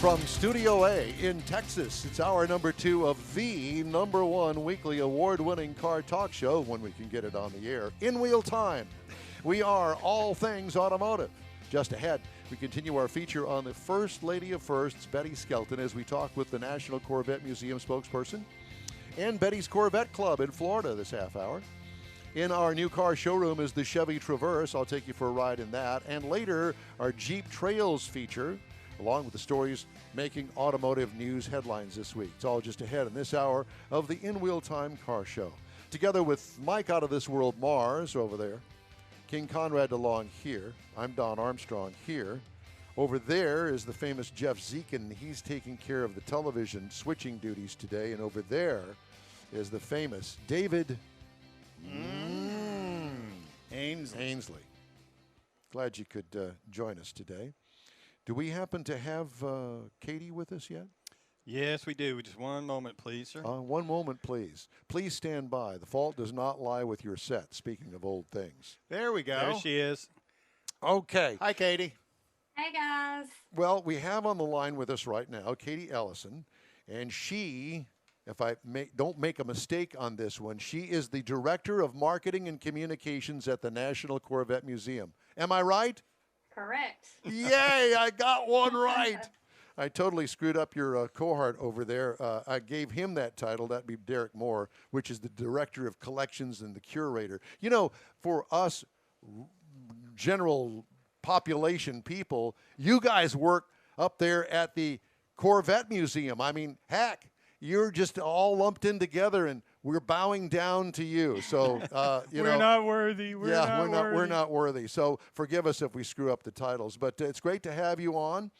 From Studio A in Texas, it's hour number 2 of the number 1 weekly award-winning car talk show, when we can get it on the air, in real time. We are all things automotive. Just ahead, we continue our feature on the First Lady of Firsts, Betty Skelton, as we talk with the National Corvette Museum spokesperson and Betty's Corvette Club in Florida this half hour. In our new car showroom is the Chevy Traverse. I'll take you for a ride in that. And later, our Jeep Trails feature, along with the stories making automotive news headlines this week. It's all just ahead in this hour of the In Wheel Time Car Show. Together with Mike out of this world, Mars, over there, King Conrad DeLong here, I'm Don Armstrong here. Over there is the famous Jeff Zekin. He's taking care of the television switching duties today. And over there is the famous David Ainsley. Glad you could join us today. Do we happen to have Katie with us yet? Yes, we do. Just one moment, please, sir. One moment, please. Please stand by. The fault does not lie with your set, speaking of old things. There we go. There she is. Okay. Hi, Katie. Hey, guys. Well, we have on the line with us right now Katie Ellison, and she, if I don't make a mistake on this one, she is the Director of Marketing and Communications at the National Corvette Museum. Am I right? Correct. Yay, I got one right. I totally screwed up your cohort over there. I gave him that title. That'd be Derek Moore, which is the Director of Collections and the Curator. You know, for us general population people, you guys work up there at the Corvette Museum. I mean, heck, you're just all lumped in together, and we're bowing down to you. So, we're not worthy. We're not worthy. So forgive us if we screw up the titles. But it's great to have you on.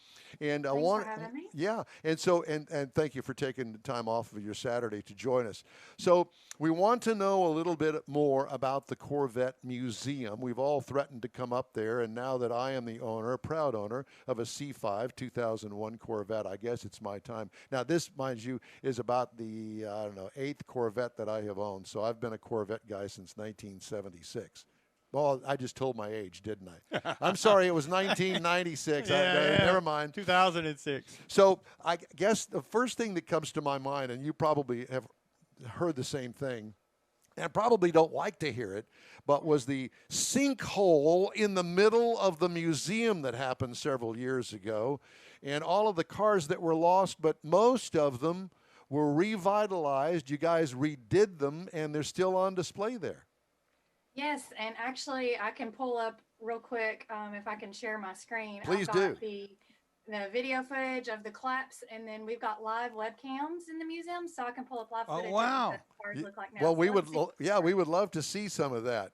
And Thanks for having me. Yeah, and so and thank you for taking the time off of your Saturday to join us. So we want to know a little bit more about the Corvette Museum. We've all threatened to come up there, and now that I am the owner, proud owner of a C5 2001 Corvette, I guess it's my time. Now this, mind you, is about the 8th Corvette that I have owned. So I've been a Corvette guy since 1976. Well, I just told my age, didn't I? I'm sorry, it was 1996. Never mind. 2006. So I guess the first thing that comes to my mind, and you probably have heard the same thing, and probably don't like to hear it, but was the sinkhole in the middle of the museum that happened several years ago, and all of the cars that were lost, but most of them were revitalized. You guys redid them, and they're still on display there. Yes, and actually, I can pull up real quick if I can share my screen. Please I've got do. The video footage of the collapse, and then we've got live webcams in the museum, so I can pull up live footage. Wow. Of what the cars look like now. Well, So we would love to see some of that.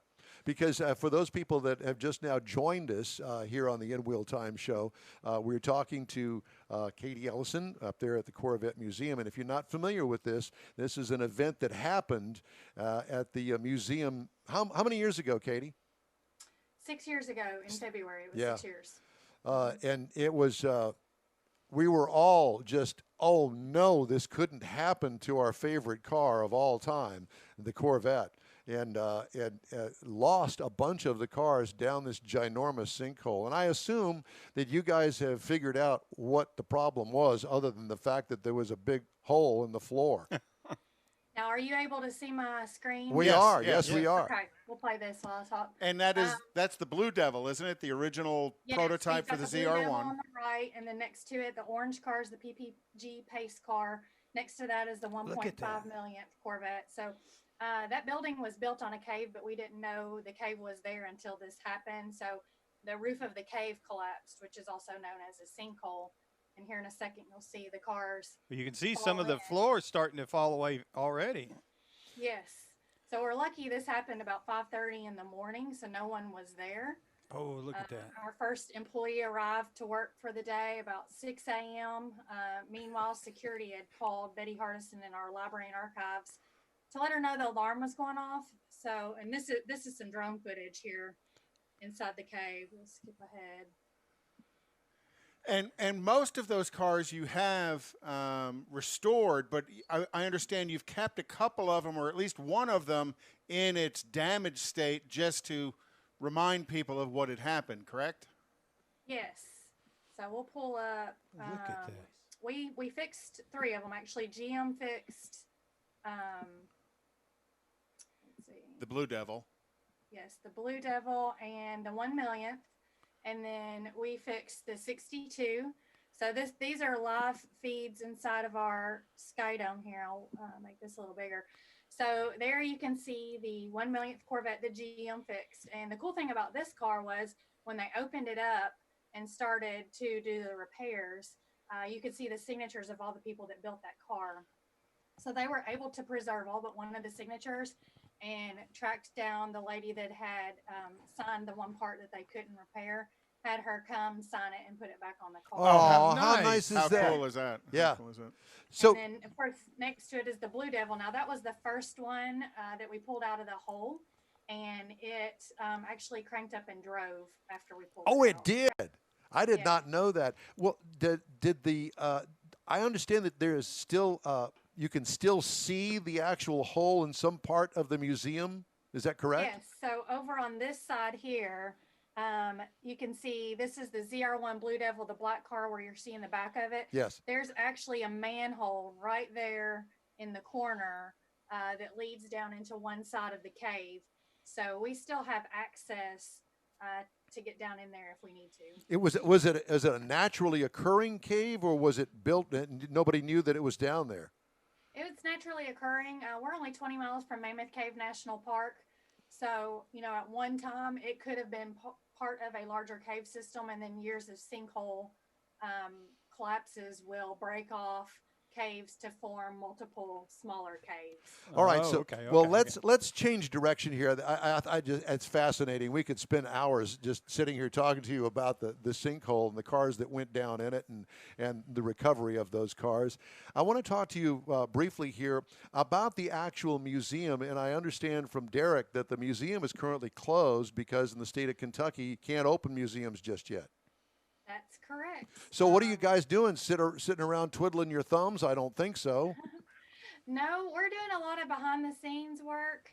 Because for those people that have just now joined us here on the In Wheel Time show, we're talking to Katie Ellison up there at the Corvette Museum. And if you're not familiar with this, this is an event that happened at the museum. How many years ago, Katie? 6 years ago in February. It was 6 years. And it was, we were all just, oh no, this couldn't happen to our favorite car of all time, the Corvette. And lost a bunch of the cars down this ginormous sinkhole. And I assume that you guys have figured out what the problem was, other than the fact that there was a big hole in the floor. Now, are you able to see my screen? We are. Yes, we are. Okay, we'll play this while I talk. And that's the Blue Devil, isn't it? The original prototype for the Blue Devil ZR1. on the right, and then next to it, the orange car is the PPG pace car. Next to that is the 1.5 millionth Corvette. So that building was built on a cave, but we didn't know the cave was there until this happened. So the roof of the cave collapsed, which is also known as a sinkhole. And here in a second, you'll see the cars. You can see some of the floors starting to fall away already. Yes. So we're lucky this happened about 5:30 in the morning, so no one was there. Oh, look at that. Our first employee arrived to work for the day about 6 a.m. Meanwhile, security had called Betty Hardison in our library and archives to let her know the alarm was going off. So, and this is some drone footage here inside the cave. We'll skip ahead. And most of those cars you have restored, but I understand you've kept a couple of them, or at least one of them, in its damaged state, just to remind people of what had happened, correct? Yes. So we'll pull up. Look at this. we fixed 3 of them actually. GM fixed, let's see. The Blue Devil. Yes, the Blue Devil and the 1 millionth, and then we fixed the 62. So these are live feeds inside of our Sky Dome here. I'll make this a little bigger. So there you can see the 1 millionth Corvette that GM fixed. And the cool thing about this car was when they opened it up and started to do the repairs, you could see the signatures of all the people that built that car. So they were able to preserve all but one of the signatures and tracked down the lady that had signed the one part that they couldn't repair, had her come sign it and put it back on the car. Oh, how nice is How that? cool is that? Yeah. How cool is that? So, and then, of course, next to it is the Blue Devil. Now, that was the first one that we pulled out of the hole, and it actually cranked up and drove after we pulled it out. it did. I did Yeah. not know that. Well, did the I understand that there is still you can still see the actual hole in some part of the museum. Is that correct? Yes. So over on this side here, you can see this is the ZR1 Blue Devil, the black car where you're seeing the back of it. Yes. There's actually a manhole right there in the corner that leads down into one side of the cave. So we still have access to get down in there if we need to. Was it a naturally occurring cave, or was it built and nobody knew that it was down there? It's naturally occurring. We're only 20 miles from Mammoth Cave National Park. So, at one time it could have been part of a larger cave system, and then years of sinkhole collapses will break off caves to form multiple smaller caves. All right, Oh, so okay, well, okay. let's change direction here. I just it's fascinating. We could spend hours just sitting here talking to you about the sinkhole and the cars that went down in it and the recovery of those cars. I want to talk to you briefly here about the actual museum, and I understand from Derek that the museum is currently closed because in the state of Kentucky you can't open museums just yet. That's correct. So what are you guys doing? Sitting around twiddling your thumbs? I don't think so. No, we're doing a lot of behind the scenes work.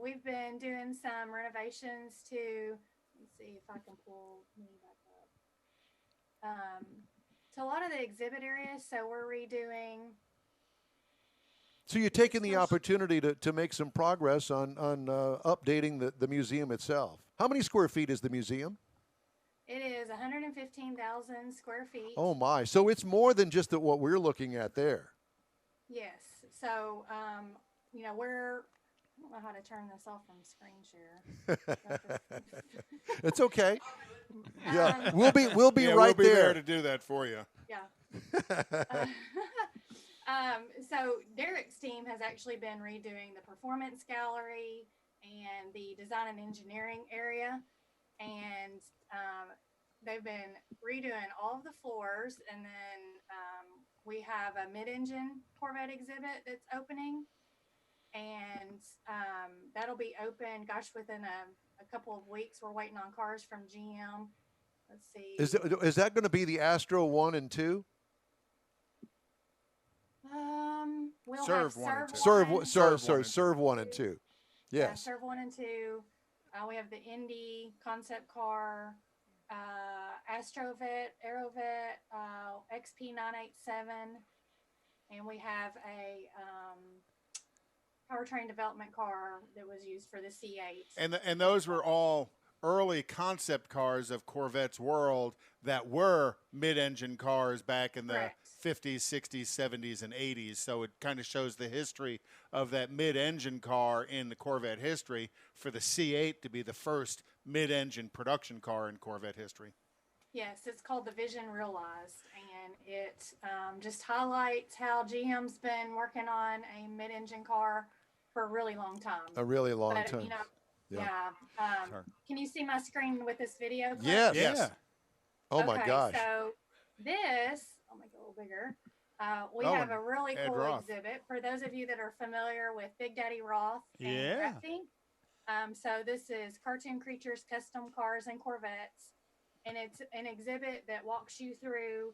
We've been doing some renovations to, let's see if I can pull me back up. To a lot of the exhibit areas. So we're redoing. So you're taking the opportunity to make some progress on updating the museum itself. How many square feet is the museum? It is 115,000 square feet. Oh my! So it's more than just what we're looking at there. Yes. So, we're, I don't know how to turn this off from screen share. It's okay. Yeah, we'll be Yeah, right we'll be there. there to do that for you. Yeah. So Derek's team has actually been redoing the performance gallery and the design and engineering area. And they've been redoing all of the floors, and then we have a mid-engine Corvette exhibit that's opening, and that'll be open, within a couple of weeks. We're waiting on cars from GM. Let's see. Is that going to be the Astro 1 and 2? We'll Serve have one and two. Serve 1 and 2. Yes. Serve 1 and 2. We have the Indy concept car, Astrovet, Aerovet, XP987, and we have a powertrain development car that was used for the C8. And those were all early concept cars of Corvette's world that were mid-engine cars back in the Correct. 50s, 60s, 70s, and 80s. So it kind of shows the history of that mid-engine car in the Corvette history for the C8 to be the first mid-engine production car in Corvette history. Yes, it's called the Vision Realized, and it just highlights how GM's been working on a mid-engine car for a really long time. A really long But, time. Yeah. Can you see my screen with this video? clip? Yes. Yes. Oh my Okay, gosh. So this, I'll make it a little bigger. We Oh, have a really Ed cool Roth. exhibit for those of you that are familiar with Big Daddy Roth and Yeah. Greffy. So this is Cartoon Creatures, Custom Cars, and Corvettes. And it's an exhibit that walks you through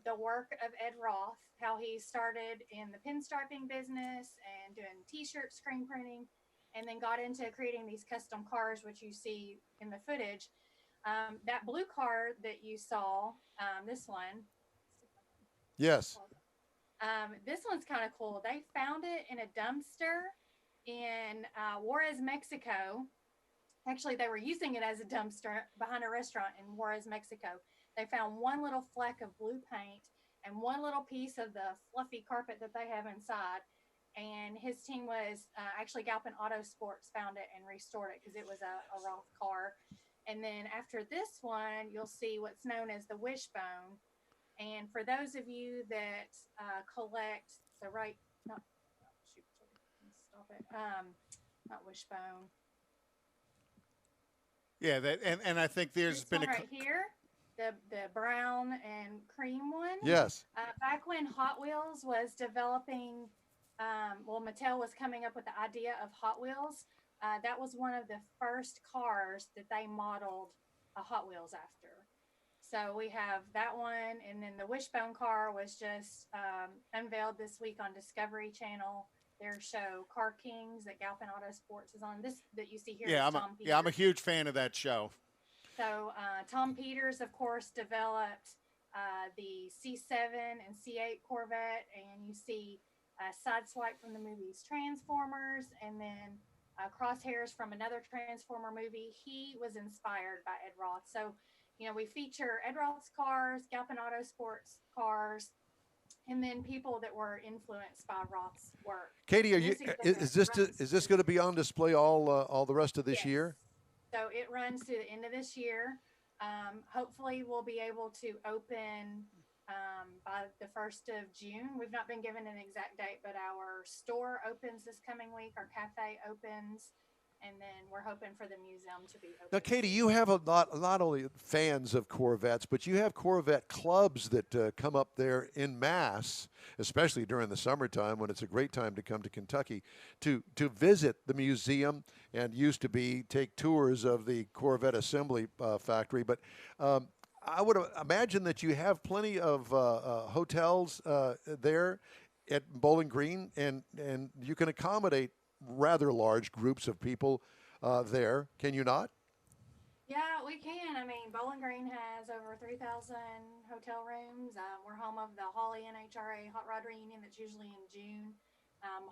the work of Ed Roth, how he started in the pinstriping business and doing t-shirt screen printing, and then got into creating these custom cars, which you see in the footage. That blue car that you saw, this one, Yes. This one's kind of cool. They found it in a dumpster in Juarez, Mexico. Actually, they were using it as a dumpster behind a restaurant in Juarez, Mexico. They found one little fleck of blue paint and one little piece of the fluffy carpet that they have inside. And his team was actually Galpin Auto Sports found it and restored it because it was a Roth car. And then after this one, you'll see what's known as the wishbone. And for those of you that collect, so right, not, shoot, stop it, not wishbone. Yeah, that and I think there's This been one right here, the brown and cream one. Yes. Back when Hot Wheels was developing, well, Mattel was coming up with the idea of Hot Wheels. That was one of the first cars that they modeled a Hot Wheels after. So we have that one, and then the Wishbone car was just unveiled this week on Discovery Channel. Their show Car Kings that Galpin Auto Sports is on. This that you see here is Tom Peters. I'm a huge fan of that show. So Tom Peters, of course, developed the C7 and C8 Corvette, and you see Sideswipe from the movies Transformers, and then Crosshairs from another Transformer movie. He was inspired by Ed Roth. So, you know, we feature Ed Roth's cars, Galpin Auto Sports cars, and then people that were influenced by Roth's work. Katie, is this going to be on display all the rest of this year? So it runs to the end of this year. Hopefully we'll be able to open by the 1st of June. We've not been given an exact date, but our store opens this coming week. Our cafe opens. And then we're hoping for the museum to be open. Now, Katie, you have not only fans of Corvettes, but you have Corvette clubs that come up there in mass, especially during the summertime when it's a great time to come to Kentucky to visit the museum and used to take tours of the Corvette assembly factory. But I would imagine that you have plenty of hotels there at Bowling Green, and you can accommodate rather large groups of people there. Can you not? Yeah, we can. I mean, Bowling Green has over 3,000 hotel rooms. We're home of the Hawley NHRA Hot Rod Reunion that's usually in June.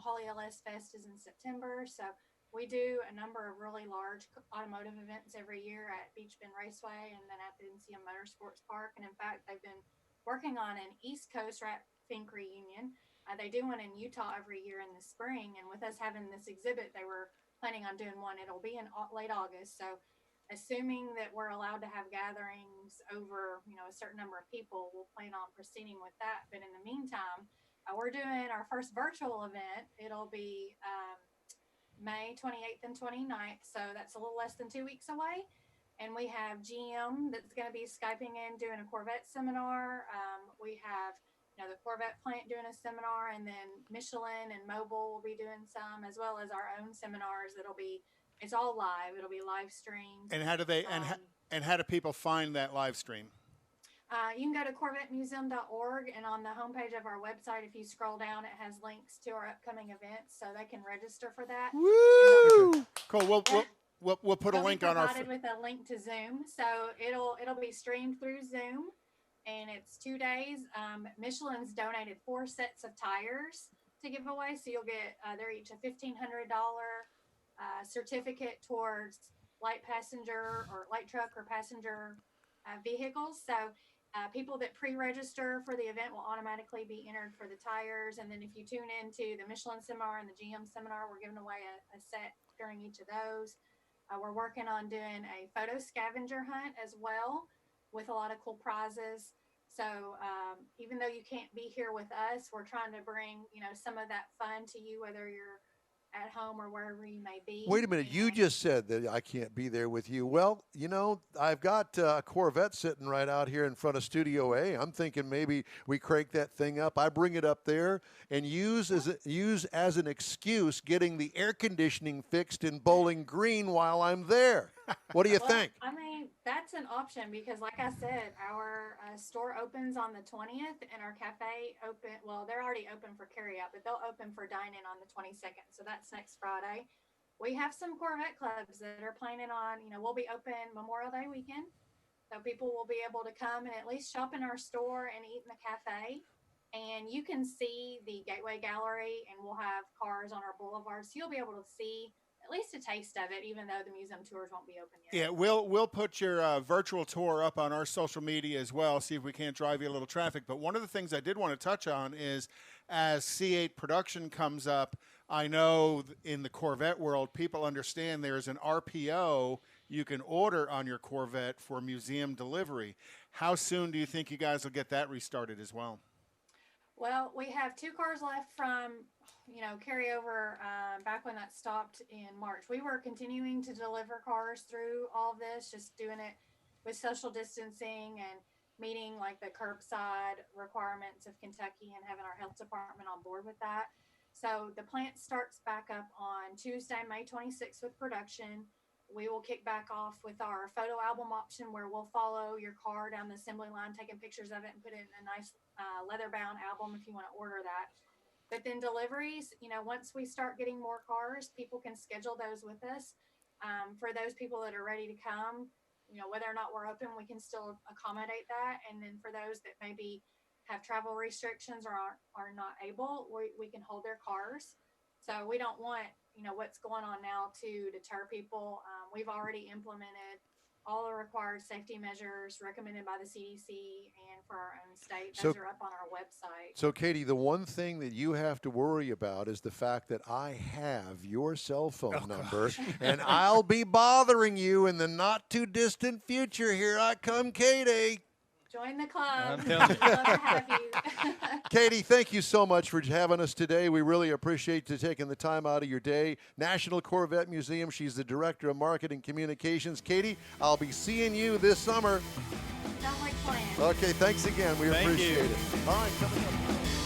Hawley LS Fest is in September. So we do a number of really large automotive events every year at Beach Bend Raceway and then at the NCM Motorsports Park. And in fact, they've been working on an East Coast Rat Fink reunion. They do one in Utah every year in the spring, and with us having this exhibit, they were planning on doing one. It'll be in late August, so assuming that we're allowed to have gatherings over, you know, a certain number of people, we'll plan on proceeding with that. But in the meantime, we're doing our first virtual event. It'll be May 28th and 29th, so that's a little less than 2 weeks away. And we have GM that's going to be Skyping in doing a Corvette seminar. We have the Corvette plant doing a seminar, and then Michelin and Mobile will be doing some, as well as our own seminars. It's all live. It'll be live streamed. And how do they and how do people find that live stream? You can go to corvettemuseum.org, and on the homepage of our website, if you scroll down, it has links to our upcoming events, so they can register for that. Woo! Cool. We'll put a link on our. Provided with a link to Zoom, so it'll be streamed through Zoom. And it's 2 days. Michelin's donated 4 sets of tires to give away. So you'll get, they're each a $1,500 certificate towards light passenger or light truck or passenger vehicles. So people that pre-register for the event will automatically be entered for the tires. And then if you tune into the Michelin seminar and the GM seminar, we're giving away a set during each of those. We're working on doing a photo scavenger hunt as well, with a lot of cool prizes. So even though you can't be here with us, we're trying to bring, some of that fun to you, whether you're at home or wherever you may be. Wait a minute. You just said that I can't be there with you. Well, I've got a Corvette sitting right out here in front of Studio A. I'm thinking maybe we crank that thing up. I bring it up there and use as an excuse getting the air conditioning fixed in Bowling Green while I'm there. What do you think? I mean, that's an option because, like I said, our store opens on the 20th and our cafe they're already open for carryout, but they'll open for dine-in on the 22nd. So that's next Friday. We have some Corvette clubs that are planning on, we'll be open Memorial Day weekend. So people will be able to come and at least shop in our store and eat in the cafe. and you can see the Gateway Gallery, and we'll have cars on our boulevard, so you'll be able to see at least a taste of it, even though the museum tours won't be open yet. Yeah, we'll put your virtual tour up on our social media as well, see if we can't drive you a little traffic. But one of the things I did want to touch on is as C8 production comes up, I know in the Corvette world, people understand there's an RPO you can order on your Corvette for museum delivery. How soon do you think you guys will get that restarted as well? Well, we have 2 cars left from, carryover back when that stopped in March. We were continuing to deliver cars through all of this, just doing it with social distancing and meeting like the curbside requirements of Kentucky and having our health department on board with that. So the plant starts back up on Tuesday, May 26th with production. We will kick back off with our photo album option where we'll follow your car down the assembly line, taking pictures of it and put it in a nice leather-bound album if you want to order that. But then deliveries, once we start getting more cars, people can schedule those with us. For those people that are ready to come, whether or not we're open, we can still accommodate that. And then for those that maybe have travel restrictions or are not able, we can hold their cars. So we don't want, what's going on now to deter people. We've already implemented all the required safety measures recommended by the CDC and for our own state. Those are up on our website. So, Katie, the one thing that you have to worry about is the fact that I have your cell phone number, and I'll be bothering you in the not-too-distant future. Here I come, Katie. Join the club. I'm telling you. We'd love to have you. Katie, thank you so much for having us today. We really appreciate you taking the time out of your day. National Corvette Museum, she's the Director of Marketing Communications. Katie, I'll be seeing you this summer. Sounds like plans. Okay, thanks again. We Thank appreciate you. it. All right, coming up.